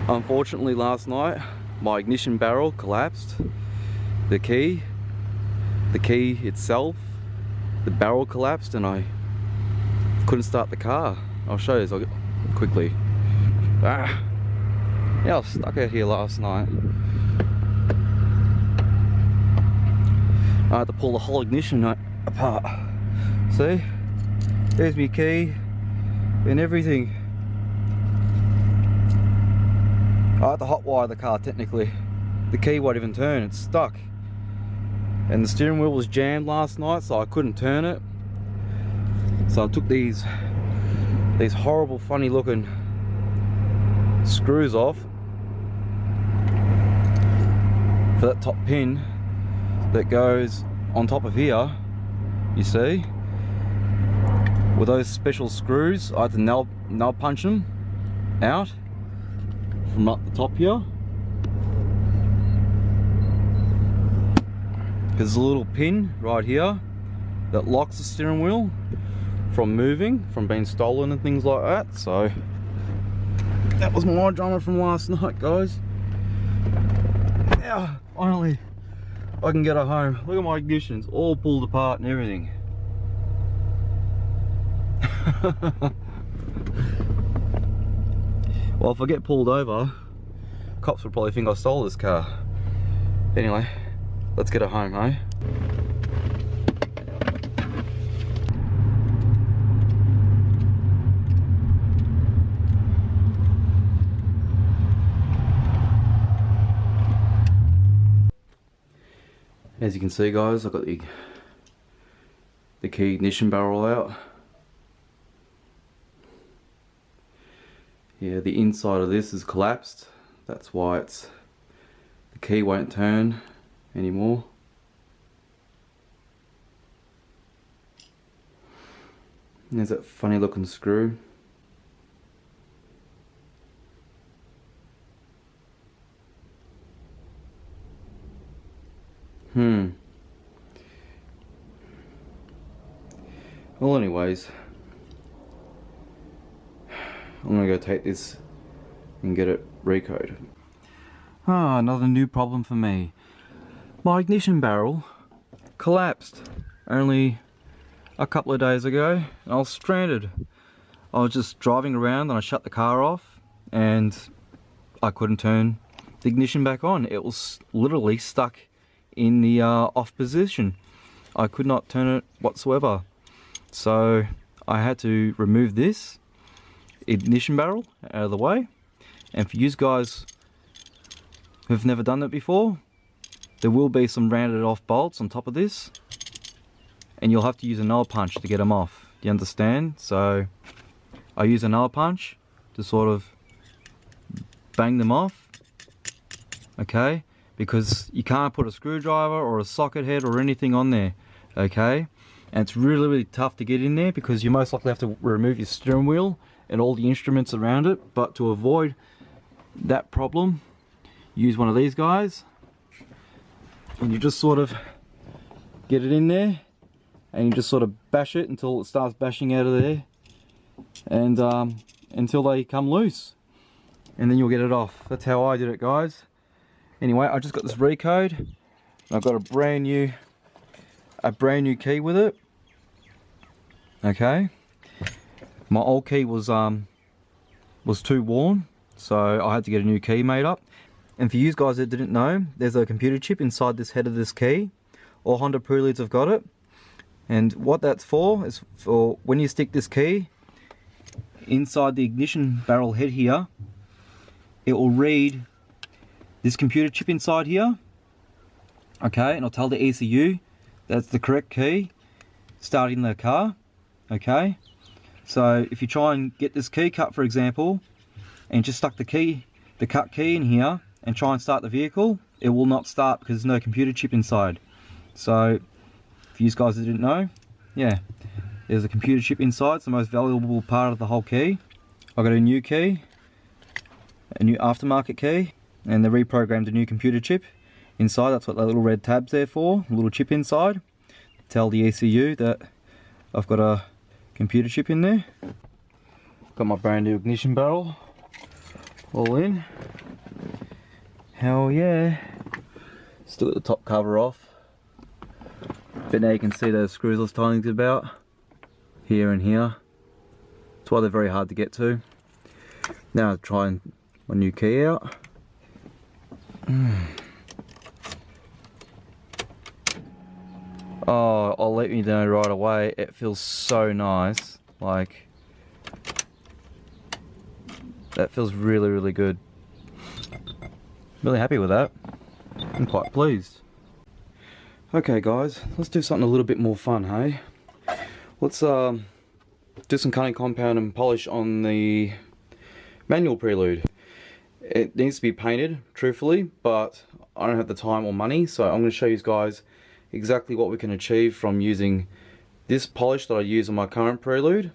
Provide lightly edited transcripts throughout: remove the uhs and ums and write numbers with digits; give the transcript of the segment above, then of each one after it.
Unfortunately last night my ignition barrel collapsed. The key itself, the barrel collapsed and I couldn't start the car. I'll show you quickly. Yeah, I was stuck out here last night. I had to pull the whole ignition apart. See? There's my key and everything. I had to hotwire the car technically. The key won't even turn, it's stuck. And the steering wheel was jammed last night, so I couldn't turn it. So I took these horrible funny looking screws off for that top pin that goes on top of here, you see. With those special screws, I had to nail punch them out from up the top here. There's a little pin right here that locks the steering wheel from moving, from being stolen and things like that. So that was my drama from last night, guys. Now, finally, I can get her home. Look at my ignitions, all pulled apart and everything. Well, if I get pulled over, cops would probably think I stole this car. Anyway, let's get her home, eh? As you can see, guys, I've got the key ignition barrel out. Yeah, the inside of this is collapsed. That's why the key won't turn anymore. And there's that funny looking screw. Well, anyways, I'm gonna go take this and get it recode. Another new problem for me. My ignition barrel collapsed only a couple of days ago and I was stranded. I was just driving around and I shut the car off and I couldn't turn the ignition back on. It was literally stuck in the off position. I could not turn it whatsoever. So I had to remove this ignition barrel out of the way. And for you guys who've never done it before, there will be some rounded off bolts on top of this and you'll have to use a nail punch to get them off. Do you understand? So I use a nail punch to sort of bang them off, okay? Because you can't put a screwdriver or a socket head or anything on there, okay? And it's really, really tough to get in there because you most likely have to remove your steering wheel and all the instruments around it. But to avoid that problem, use one of these guys and you just sort of get it in there and you just sort of bash it until it starts bashing out of there and until they come loose, and then you'll get it off. That's how I did it, guys. Anyway, I just got this recode. I've got a brand new key with it. Okay, my old key was too worn, so I had to get a new key made up. And for you guys that didn't know, there's a computer chip inside this head of this key. All Honda Preludes have got it. And what that's for is for when you stick this key inside the ignition barrel head here, it will read this computer chip inside here. Okay, and it'll tell the ECU that's the correct key starting the car. Okay, so if you try and get this key cut, for example, and just stuck the cut key in here and try and start the vehicle, it will not start because there's no computer chip inside. So for you guys that didn't know, yeah, there's a computer chip inside. It's the most valuable part of the whole key. I got a new key, a new aftermarket key, and they reprogrammed a new computer chip inside. That's what that little red tab's there for, a little chip inside. Tell the ECU that I've got a computer chip in there. Got my brand new ignition barrel all in. Hell yeah. Still got the top cover off. But now you can see those screws I was telling you about. Here and here. That's why they're very hard to get to. Now I'll try my new key out. Oh, I'll let you know right away. It feels so nice. Like, that feels really, really good. Really happy with that. I'm quite pleased. Okay guys, let's do something a little bit more fun, hey? Let's do some cutting compound and polish on the manual Prelude. It needs to be painted, truthfully, but I don't have the time or money, so I'm going to show you guys exactly what we can achieve from using this polish that I use on my current Prelude.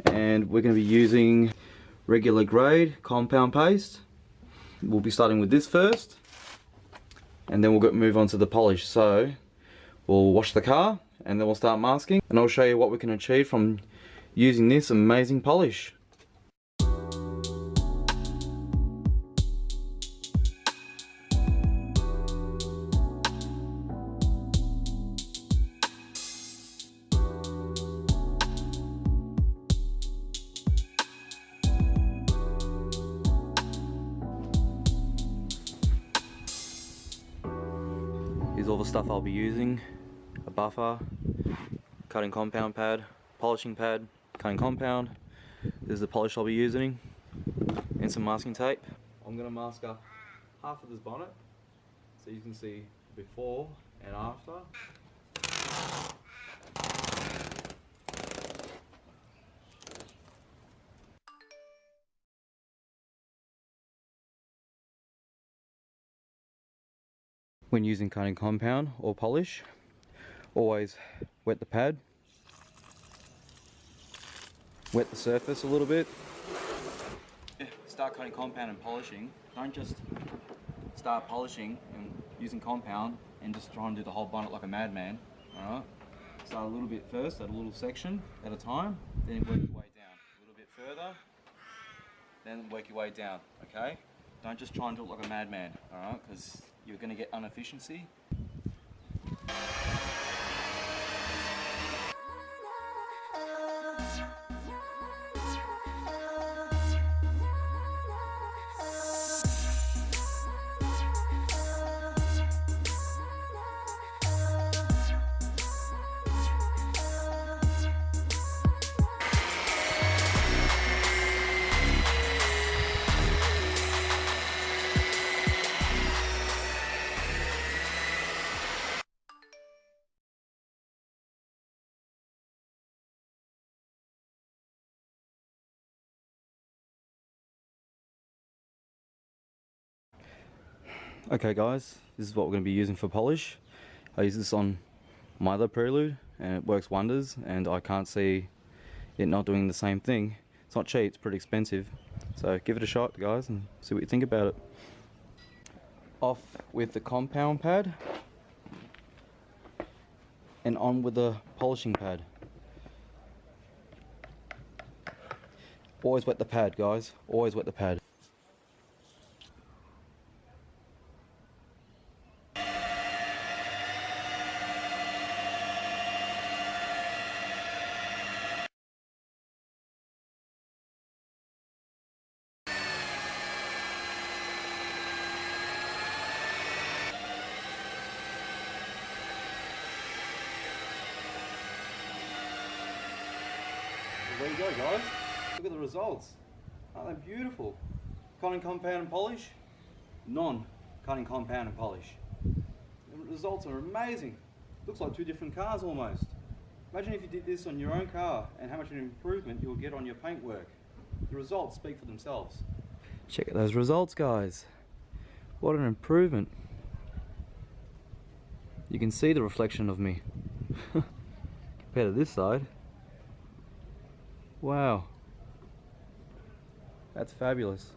And we're going to be using regular grade compound paste. We'll be starting with this first, and then we'll move on to the polish. So we'll wash the car and then we'll start masking, and I'll show you what we can achieve from using this amazing polish. Here's all the stuff I'll be using: a buffer, cutting compound pad, polishing pad, cutting compound. This is the polish I'll be using, and some masking tape. I'm going to mask up half of this bonnet so you can see before and after. When using cutting compound or polish, always wet the pad, wet the surface a little bit. Start cutting compound and polishing. Don't just start polishing and using compound and just try and do the whole bonnet like a madman. Alright? Start a little bit first, at a little section at a time, then work your way down. A little bit further, then work your way down, okay? Don't just try and do it like a madman, alright? Because you're going to get inefficiency. Okay guys, this is what we're going to be using for polish. I use this on my other Prelude and it works wonders, and I can't see it not doing the same thing. It's not cheap, it's pretty expensive. So give it a shot guys and see what you think about it. Off with the compound pad and on with the polishing pad. Always wet the pad guys, always wet the pad. There you go guys, look at the results. Aren't they beautiful? Cutting compound and polish, non-cutting compound and polish. The results are amazing. Looks like two different cars almost. Imagine if you did this on your own car and how much an improvement you'll get on your paintwork. The results speak for themselves. Check out those results guys. What an improvement. You can see the reflection of me compared to this side. Wow, that's fabulous.